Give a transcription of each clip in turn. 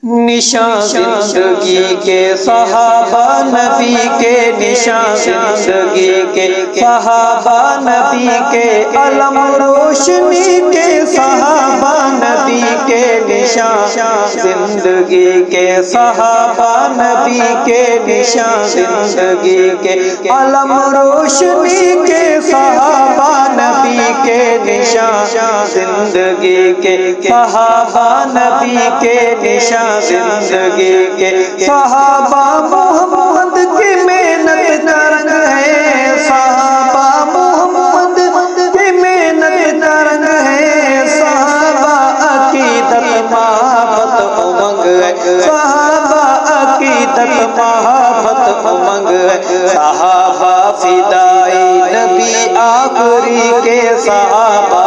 نشان زندگی کے صحابہ نبی کے، نشان زندگی کے صحابہ نبی کے، علم روشنی کے صحابہ نبی کے، نشان زندگی کے صحابہ نبی کے، نشان زندگی کے، علم روشنی کے صحابہ نبی کے، نشان زندگی کے صحابہ نبی کے، نشان زندگی کے صحابہ محمد کی محنت کا رنگ ہے، صحابہ محمد کی محنت کا رنگ ہے، صحابہ عقیدت محبت امنگ ہے، صحابہ عقیدت محبت امنگ ہے، صحابہ فدائی نبی آخری کے، صحابہ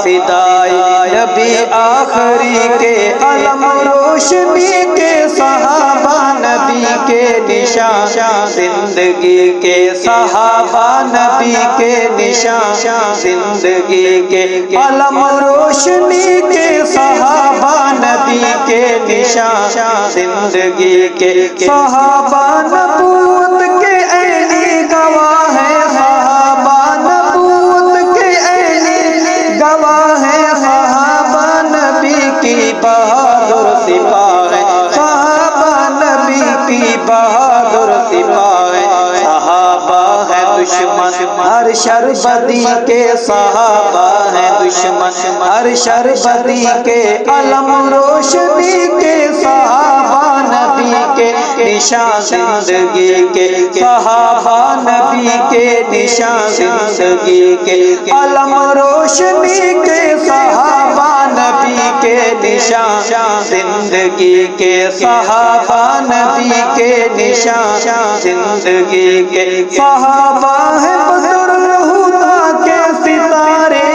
فدائی نبی آخری کے، علم روشنی کے صحابہ نبی کے، نشان زندگی کے صحابہ نبی کے، نشان زندگی کے، علم روشنی کے صحابہ نبی کے، نشان زندگی کے، صحابہ نبوت کے عینی گواہ ہیں، صحابہ نبوت کے عینی گواہ ہیں، صحابہ نبی کی بہادر سپاہ ہے، صحابہ نبی کی بہادر سپاہ ہے، صحابہ ہے دشمن ہر شر بدی کے، صحابہ ہے دشمن ہر شر بدی کے، علم روشنی کے صحابہ نبی کے، نشان زندگی کے صحابہ نبی کے، نشان زندگی کے، علم روشنی کے صحابہ نبی کے، نشان زندگی کے صحابہ نبی کے، نشان زندگی کے، صحابہ ہے بزرگ خدا کے ستارے،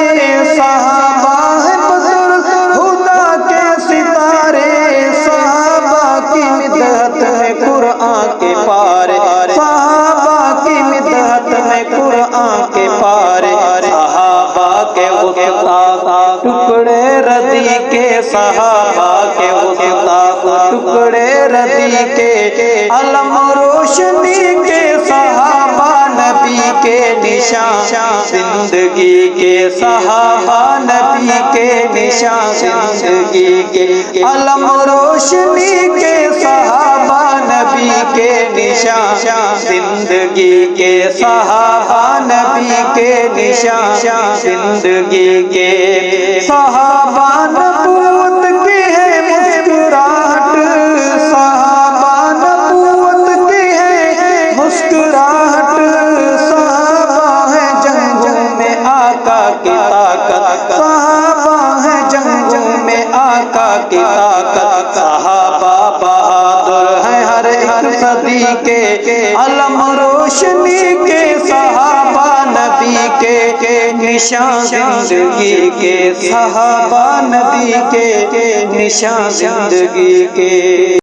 صحابہ ہے بزرگ خدا کے ستارے، صحابہ کی مدحت میں قرآن کے پارے، صحابہ کی مدحت میں قرآن کے پارے، صحابہ کے غصہ ٹکڑے ردی کے، صحابہ کے غصہ ٹکڑے ردی کے، علم روشنی کے صحابہ نبی کے، نشان زندگی کے صحابہ نبی کے، نشان زندگی کے، علم روشنی کے صحابہ نبی کے، نشان زندگی کے صحابہ نبی کے، نشان زندگی کے، صحابہ نبوت کی ہے مسکراہٹ، صحابہ نبوت کی ہے مسکراہٹ، صحابہ ہے جنگوں میں آقا کی طاقت، صحابہ ہے جنگوں میں آقا کی طاقت، صحابہ بہادر ہیں ہر ایک صدی کے، علم روشنی کے صحابہ نبی کے، نشان زندگی کے صحابہ نبی کے، نشان زندگی کے۔